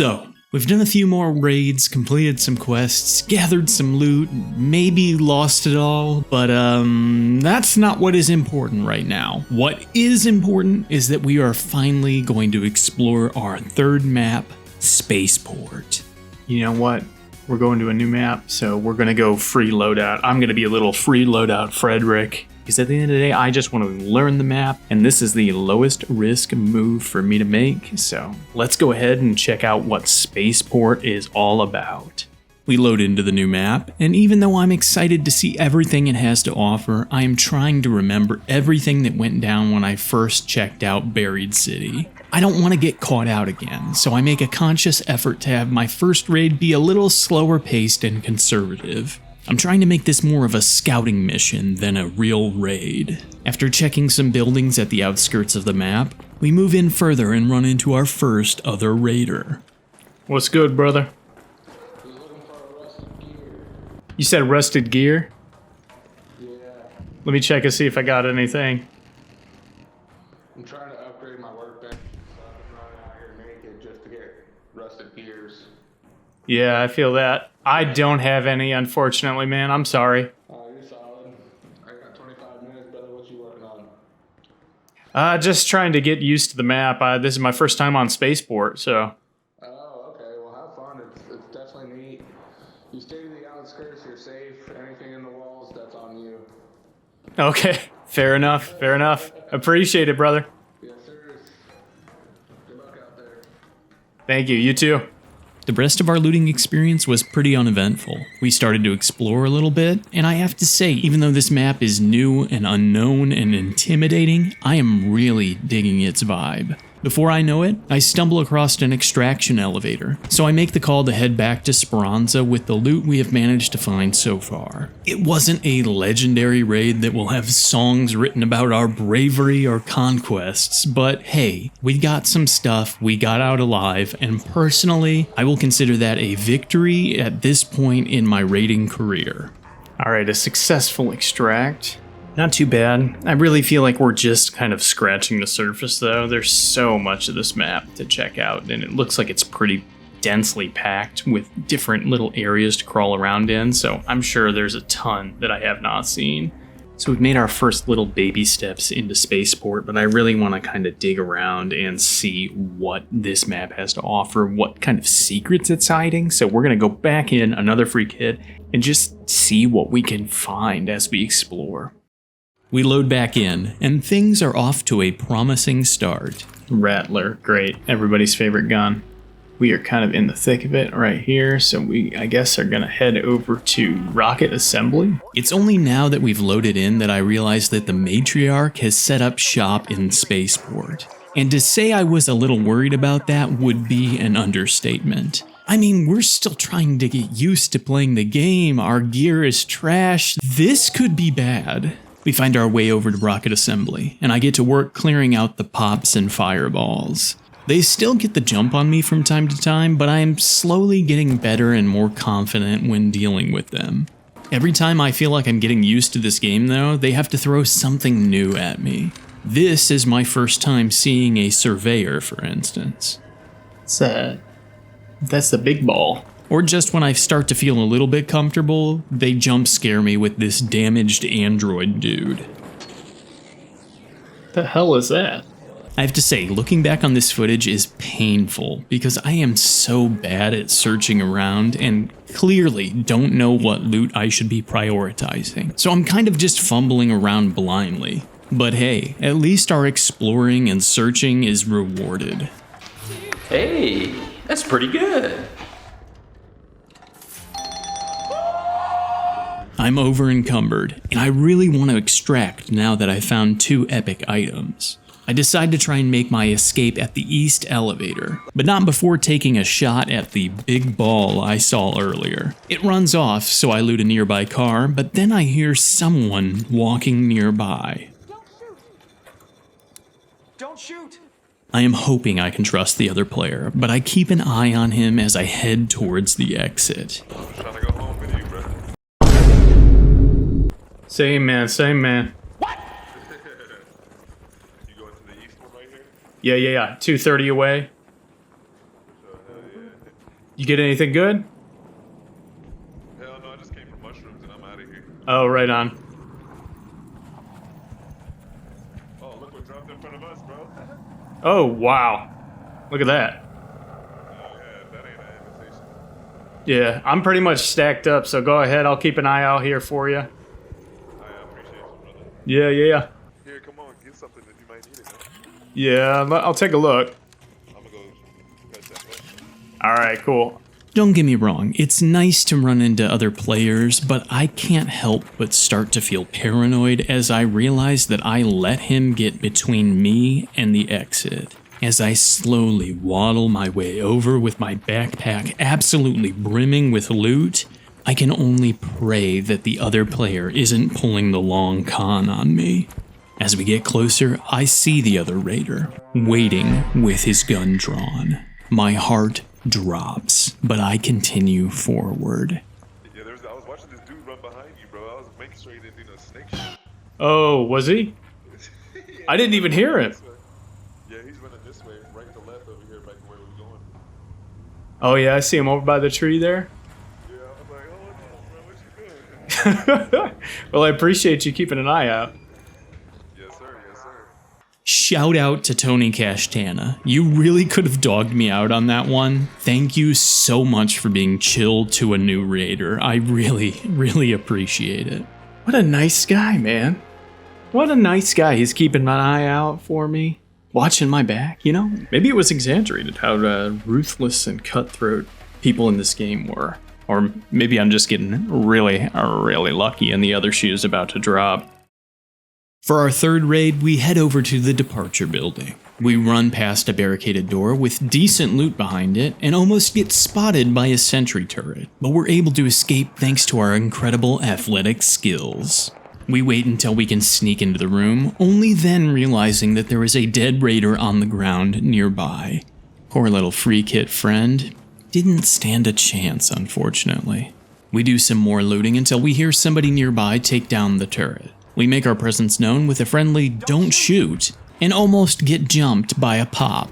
So, we've done a few more raids, completed some quests, gathered some loot, maybe lost it all, but that's not what is important right now. What is important is that we are finally going to explore our third map, Spaceport. You know what? We're going to a new map, so we're going to go free loadout. I'm going to be a little free loadout Frederick. Because at the end of the day, I just want to learn the map, and this is the lowest risk move for me to make. So let's go ahead and check out what Spaceport is all about. We load into the new map, and even though I'm excited to see everything it has to offer, I am trying to remember everything that went down when I first checked out Buried City. I don't want to get caught out again, so I make a conscious effort to have my first raid be a little slower paced and conservative. I'm trying to make this more of a scouting mission than a real raid. After checking some buildings at the outskirts of the map, we move in further and run into our first other raider. What's good, brother? You said rusted gear? Yeah. Let me check and see if I got anything. I'm trying to upgrade my workbench so I can run out here naked just to get rusted gears. Yeah, I feel that. I don't have any, unfortunately, man. I'm sorry. Oh, you're solid. I got 25 minutes, brother. What you working on? Just trying to get used to the map. This is my first time on Spaceport, so. Oh, okay. Well, have fun. It's definitely neat. You stay to the outskirts, you're safe. Anything in the walls, that's on you. Okay, fair enough, fair enough. Appreciate it, brother. Yes, sir. Good luck out there. Thank you, you too. The rest of our looting experience was pretty uneventful. We started to explore a little bit, and I have to say, even though this map is new and unknown and intimidating, I am really digging its vibe. Before I know it, I stumble across an extraction elevator, so I make the call to head back to Speranza with the loot we have managed to find so far. It wasn't a legendary raid that will have songs written about our bravery or conquests, but hey, we got some stuff, we got out alive, and personally, I will consider that a victory at this point in my raiding career. Alright, a successful extract. Not too bad. I really feel like we're just kind of scratching the surface though. There's so much of this map to check out, and it looks like it's pretty densely packed with different little areas to crawl around in, so I'm sure there's a ton that I have not seen. So we've made our first little baby steps into Spaceport, but I really want to kind of dig around and see what this map has to offer, what kind of secrets it's hiding. So we're going to go back in, another free kit, and just see what we can find as we explore. We load back in, and things are off to a promising start. Rattler, great, everybody's favorite gun. We are kind of in the thick of it right here, so we, I guess, are gonna head over to rocket assembly. It's only now that we've loaded in that I realize that the Matriarch has set up shop in Spaceport. And to say I was a little worried about that would be an understatement. I mean, we're still trying to get used to playing the game, our gear is trash, this could be bad. We find our way over to rocket assembly, and I get to work clearing out the pops and fireballs. They still get the jump on me from time to time, but I am slowly getting better and more confident when dealing with them. Every time I feel like I'm getting used to this game though, they have to throw something new at me. This is my first time seeing a Surveyor, for instance. That's the big ball. Or just when I start to feel a little bit comfortable, they jump scare me with this damaged android dude. The hell is that? I have to say, looking back on this footage is painful because I am so bad at searching around and clearly don't know what loot I should be prioritizing. So I'm kind of just fumbling around blindly. But hey, at least our exploring and searching is rewarded. Hey, that's pretty good. I'm over encumbered, and I really want to extract now that I found 2 epic items. I decide to try and make my escape at the east elevator, but not before taking a shot at the big ball I saw earlier. It runs off, so I loot a nearby car, but then I hear someone walking nearby. Don't shoot! Don't shoot! I am hoping I can trust the other player, but I keep an eye on him as I head towards the exit. Trying to go home with you, bro. Same man. What? You going to the east one right here? Yeah. 230 away. So, hell yeah. You get anything good? Hell no, I just came from mushrooms and I'm out of here. Oh, right on. Oh, look what dropped in front of us, bro. Oh, wow. Look at that. Oh yeah, that ain't an invitation. Yeah, I'm pretty much stacked up, so go ahead. I'll keep an eye out here for you. I appreciate you, brother. Yeah. Here, come on, get something if you might need it, man. Yeah, I'll take a look. I'm gonna go catch that bus. All right, cool. Don't get me wrong, it's nice to run into other players, but I can't help but start to feel paranoid as I realize that I let him get between me and the exit. As I slowly waddle my way over with my backpack absolutely brimming with loot, I can only pray that the other player isn't pulling the long con on me. As we get closer, I see the other raider, waiting with his gun drawn. My heart drops, but I continue forward. Yeah, I was watching this dude run behind you, bro. I was making sure he didn't do no snake shit. Oh, was he? Yeah, I didn't even hear him. Yeah, he's running this way, right to left over here, back where we're going. Oh yeah, I see him over by the tree there. Yeah, I was like, oh no, bro, what you doing? Well, I appreciate you keeping an eye out. Yes, sir, yes, sir. Shout out to Tony Cashtana. You really could have dogged me out on that one. Thank you so much for being chill to a new raider. I really appreciate it. What a nice guy, man. What a nice guy. He's keeping an eye out for me. Watching my back, you know? Maybe it was exaggerated how ruthless and cutthroat people in this game were. Or maybe I'm just getting really lucky and the other shoe is about to drop. For our third raid, we head over to the departure building. We run past a barricaded door with decent loot behind it and almost get spotted by a sentry turret, but we're able to escape thanks to our incredible athletic skills. We wait until we can sneak into the room, only then realizing that there is a dead raider on the ground nearby. Poor little free kit friend didn't stand a chance, unfortunately. We do some more looting until we hear somebody nearby take down the turret. We make our presence known with a friendly "don't shoot" and almost get jumped by a pop.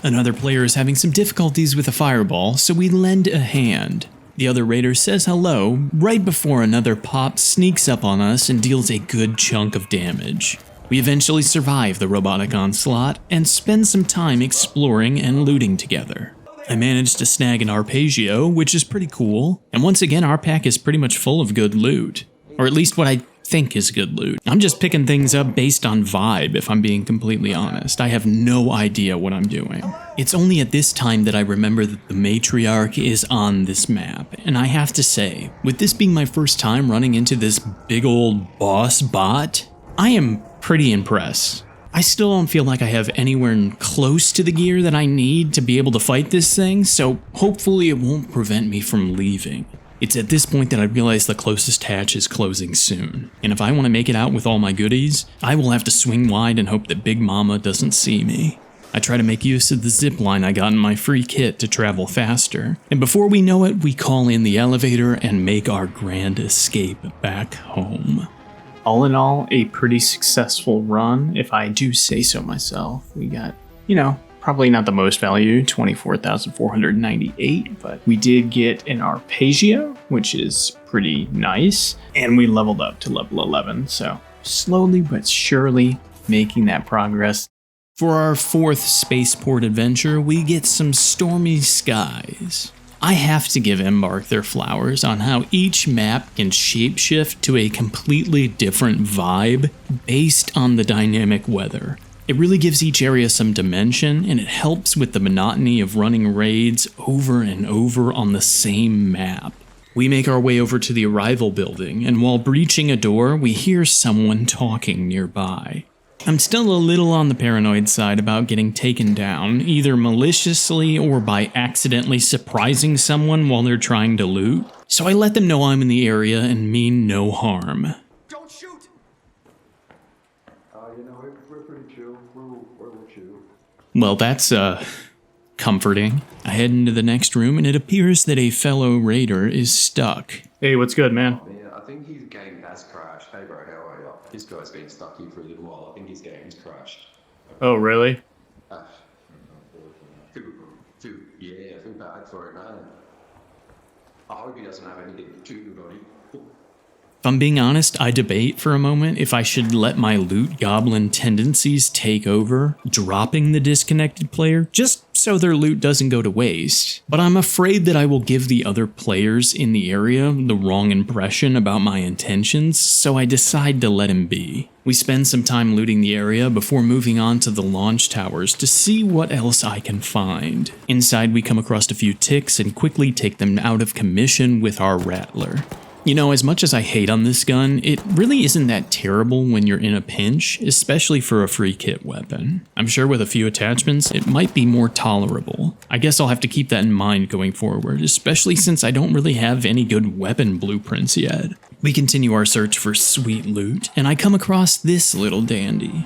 Another player is having some difficulties with a fireball, so we lend a hand. The other raider says hello right before another pop sneaks up on us and deals a good chunk of damage. We eventually survive the robotic onslaught and spend some time exploring and looting together. I managed to snag an arpeggio, which is pretty cool, and once again our pack is pretty much full of good loot. Or at least what I think is good loot. I'm just picking things up based on vibe, if I'm being completely honest. I have no idea what I'm doing. It's only at this time that I remember that the Matriarch is on this map, and I have to say, with this being my first time running into this big old boss bot, I am pretty impressed. I still don't feel like I have anywhere close to the gear that I need to be able to fight this thing, so hopefully it won't prevent me from leaving. It's at this point that I realize the closest hatch is closing soon, and if I want to make it out with all my goodies, I will have to swing wide and hope that Big Mama doesn't see me. I try to make use of the zip line I got in my free kit to travel faster, and before we know it, we call in the elevator and make our grand escape back home. All in all, a pretty successful run, if I do say so myself. We got, probably not the most value, 24,498, but we did get an arpeggio, which is pretty nice, and we leveled up to level 11, so slowly but surely making that progress. For our fourth spaceport adventure, we get some stormy skies. I have to give Embark their flowers on how each map can shapeshift to a completely different vibe based on the dynamic weather. It really gives each area some dimension, and it helps with the monotony of running raids over and over on the same map. We make our way over to the arrival building, and while breaching a door, we hear someone talking nearby. I'm still a little on the paranoid side about getting taken down, either maliciously or by accidentally surprising someone while they're trying to loot, so I let them know I'm in the area and mean no harm. Don't shoot! We're pretty chill. We're chill. Well, that's, comforting. I head into the next room and it appears that a fellow raider is stuck. Hey, what's good, man? Yeah, I think his game has crashed. Hey bro, how are you? This guy's been stuck here for a little while. I think his game's crashed. Oh, really? Feel bad for it, man. I hope he doesn't have anything too good on him. If I'm being honest, I debate for a moment if I should let my loot goblin tendencies take over, dropping the disconnected player, just so their loot doesn't go to waste. But I'm afraid that I will give the other players in the area the wrong impression about my intentions, so I decide to let him be. We spend some time looting the area before moving on to the launch towers to see what else I can find. Inside, we come across a few ticks and quickly take them out of commission with our rattler. You know, as much as I hate on this gun, it really isn't that terrible when you're in a pinch, especially for a free kit weapon. I'm sure with a few attachments, it might be more tolerable. I guess I'll have to keep that in mind going forward, especially since I don't really have any good weapon blueprints yet. We continue our search for sweet loot, and I come across this little dandy.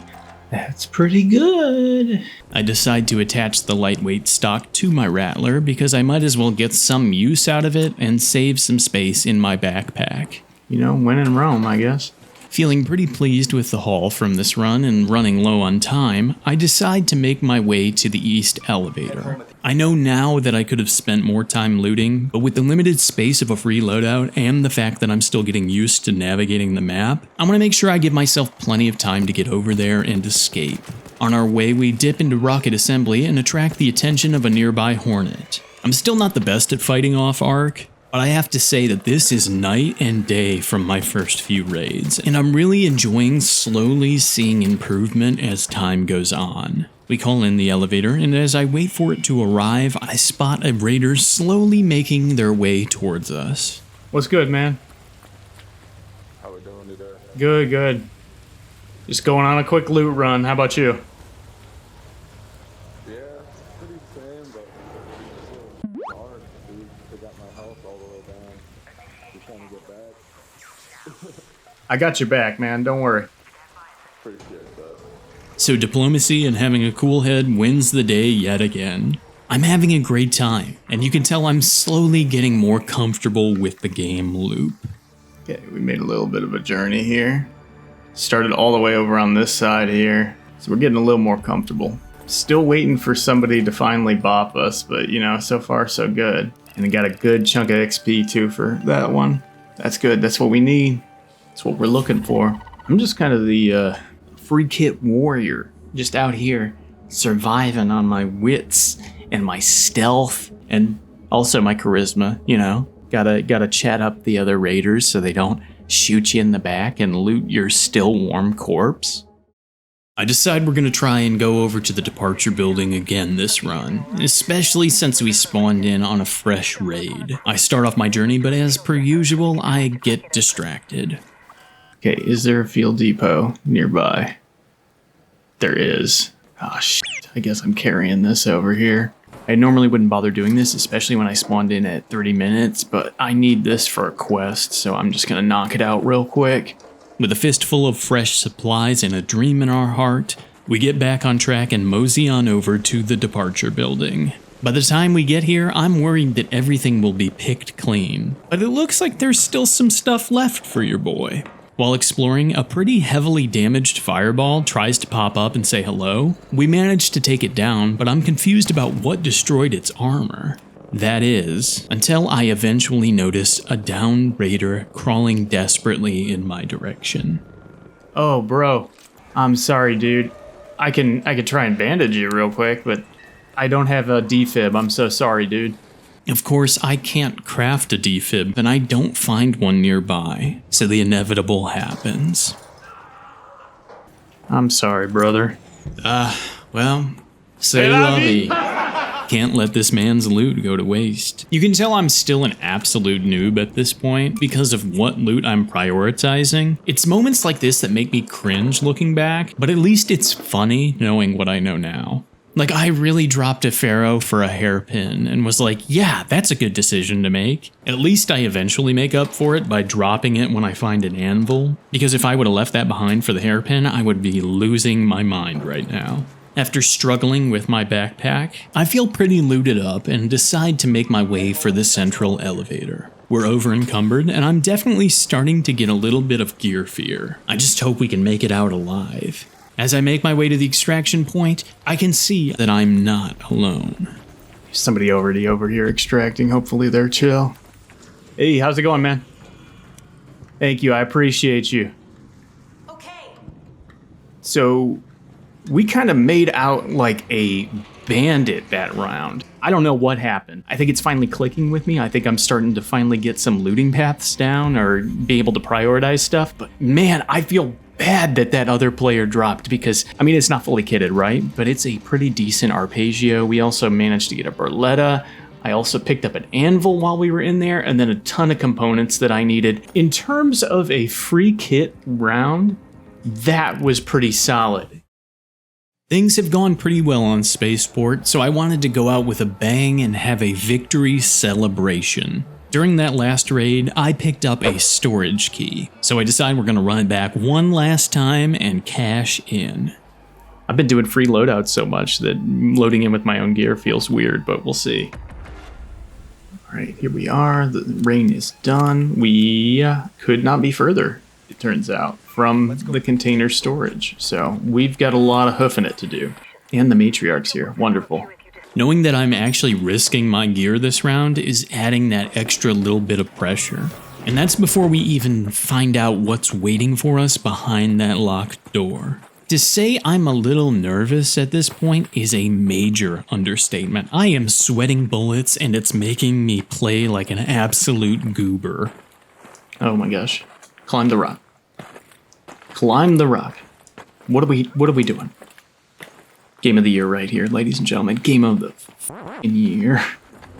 That's pretty good. I decide to attach the lightweight stock to my rattler because I might as well get some use out of it and save some space in my backpack. You know, when in Rome, I guess. Feeling pretty pleased with the haul from this run and running low on time, I decide to make my way to the east elevator. I know now that I could have spent more time looting, but with the limited space of a free loadout and the fact that I'm still getting used to navigating the map, I want to make sure I give myself plenty of time to get over there and escape. On our way, we dip into rocket assembly and attract the attention of a nearby hornet. I'm still not the best at fighting off arc, but I have to say that this is night and day from my first few raids, and I'm really enjoying slowly seeing improvement as time goes on. We call in the elevator, and as I wait for it to arrive, I spot a raider slowly making their way towards us. What's good, man? How we doing today? Good, good. Just going on a quick loot run. How about you? Yeah, pretty same, but it's so hard, dude. They got my health all the way down. Just trying to get back. I got your back, man. Don't worry. Appreciate that. So diplomacy and having a cool head wins the day yet again. I'm having a great time, and you can tell I'm slowly getting more comfortable with the game loop. Okay, we made a little bit of a journey here. Started all the way over on this side here, so we're getting a little more comfortable. Still waiting for somebody to finally bop us, but you know, so far so good. And we got a good chunk of XP too for that one. That's good, that's what we need. That's what we're looking for. I'm just kind of the free kit warrior, just out here surviving on my wits and my stealth and also my charisma, you know. Gotta chat up the other raiders so they don't shoot you in the back and loot your still warm corpse. I decide we're gonna try and go over to the departure building again this run, especially since we spawned in on a fresh raid. I start off my journey, but as per usual, I get distracted. Okay, is there a fuel depot nearby? There is. Ah, shit. I guess I'm carrying this over here. I normally wouldn't bother doing this, especially when I spawned in at 30 minutes, but I need this for a quest, so I'm just gonna knock it out real quick. With a fistful of fresh supplies and a dream in our heart, we get back on track and mosey on over to the departure building. By the time we get here, I'm worried that everything will be picked clean, but it looks like there's still some stuff left for your boy. While exploring, a pretty heavily damaged fireball tries to pop up and say hello. We manage to take it down, but I'm confused about what destroyed its armor. That is, until I eventually notice a downed raider crawling desperately in my direction. Oh, bro. I'm sorry, dude. I could try and bandage you real quick, but I don't have a defib. I'm so sorry, dude. Of course, I can't craft a defib, and I don't find one nearby, so the inevitable happens. I'm sorry, brother. Well, say la vie. Can't let this man's loot go to waste. You can tell I'm still an absolute noob at this point because of what loot I'm prioritizing. It's moments like this that make me cringe looking back, but at least it's funny knowing what I know now. Like, I really dropped a Ferro for a hairpin and was like, yeah, that's a good decision to make. At least I eventually make up for it by dropping it when I find an anvil, because if I would have left that behind for the hairpin, I would be losing my mind right now. After struggling with my backpack, I feel pretty looted up and decide to make my way for the central elevator. We're over encumbered, and I'm definitely starting to get a little bit of gear fear. I just hope we can make it out alive. As I make my way to the extraction point, I can see that I'm not alone. Somebody already over here extracting. Hopefully they're chill. Hey, how's it going, man? Thank you, I appreciate you. Okay. So, we kind of made out like a bandit that round. I don't know what happened. I think it's finally clicking with me. I think I'm starting to finally get some looting paths down or be able to prioritize stuff. But man, I feel bad that that other player dropped because, I mean, it's not fully kitted, right? But it's a pretty decent arpeggio. We also managed to get a Berletta. I also picked up an anvil while we were in there, and then a ton of components that I needed. In terms of a free kit round, that was pretty solid. Things have gone pretty well on Spaceport, so I wanted to go out with a bang and have a victory celebration. During that last raid, I picked up a storage key, so I decided we're going to run it back one last time and cash in. I've been doing free loadouts so much that loading in with my own gear feels weird, but we'll see. Alright, here we are. The rain is done. We could not be further, it turns out, from the container storage. So we've got a lot of hoofing it to do. And the Matriarch's here. Wonderful. Knowing that I'm actually risking my gear this round is adding that extra little bit of pressure. And that's before we even find out what's waiting for us behind that locked door. To say I'm a little nervous at this point is a major understatement. I am sweating bullets and it's making me play like an absolute goober. Oh my gosh. Climb the rock. Climb the rock. What are we doing? Game of the year right here, ladies and gentlemen. Game of the f***ing year.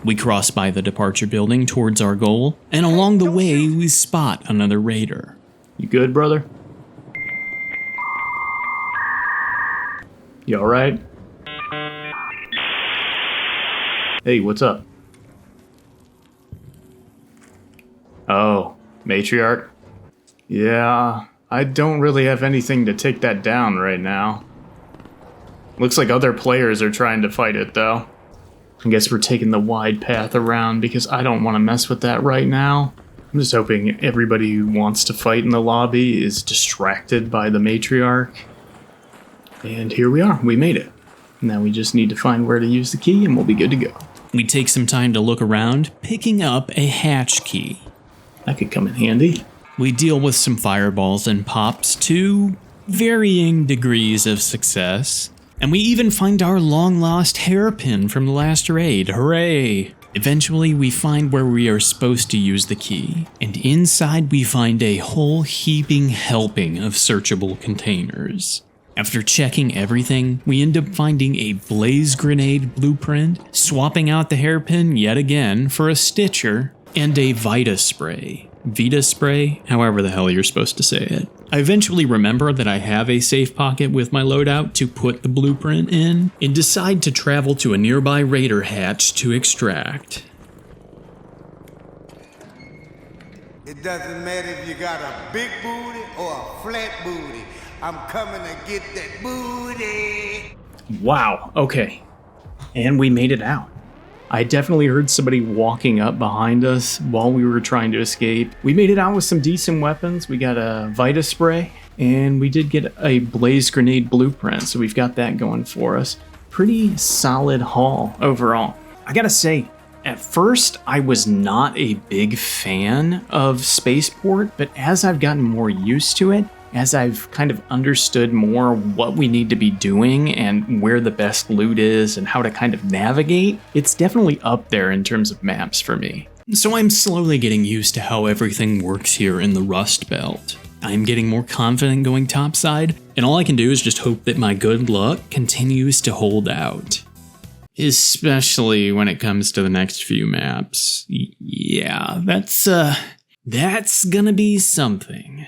We cross by the departure building towards our goal, and along the way we spot another raider. You good, brother? You alright? Hey, what's up? Oh, Matriarch? Yeah, I don't really have anything to take that down right now. Looks like other players are trying to fight it, though. I guess we're taking the wide path around because I don't want to mess with that right now. I'm just hoping everybody who wants to fight in the lobby is distracted by the Matriarch. And here we are, we made it. Now we just need to find where to use the key and we'll be good to go. We take some time to look around, picking up a hatch key. That could come in handy. We deal with some fireballs and pops to varying degrees of success. And we even find our long-lost hairpin from the last raid. Hooray! Eventually, we find where we are supposed to use the key. And inside, we find a whole heaping helping of searchable containers. After checking everything, we end up finding a blaze grenade blueprint, swapping out the hairpin yet again for a stitcher, and a Vita spray. Vita spray, however the hell you're supposed to say it. I eventually remember that I have a safe pocket with my loadout to put the blueprint in, and decide to travel to a nearby raider hatch to extract. It doesn't matter if you got a big booty or a flat booty. I'm coming to get that booty. Wow, okay. And we made it out. I definitely heard somebody walking up behind us while we were trying to escape. We made it out with some decent weapons. We got a Vita spray, and we did get a blaze grenade blueprint, so we've got that going for us. Pretty solid haul overall. I gotta say, at first I was not a big fan of Spaceport, but as I've gotten more used to it, as I've kind of understood more what we need to be doing and where the best loot is and how to kind of navigate, it's definitely up there in terms of maps for me. So I'm slowly getting used to how everything works here in the Rust Belt. I'm getting more confident going topside, and all I can do is just hope that my good luck continues to hold out. Especially when it comes to the next few maps. Yeah, that's gonna be something.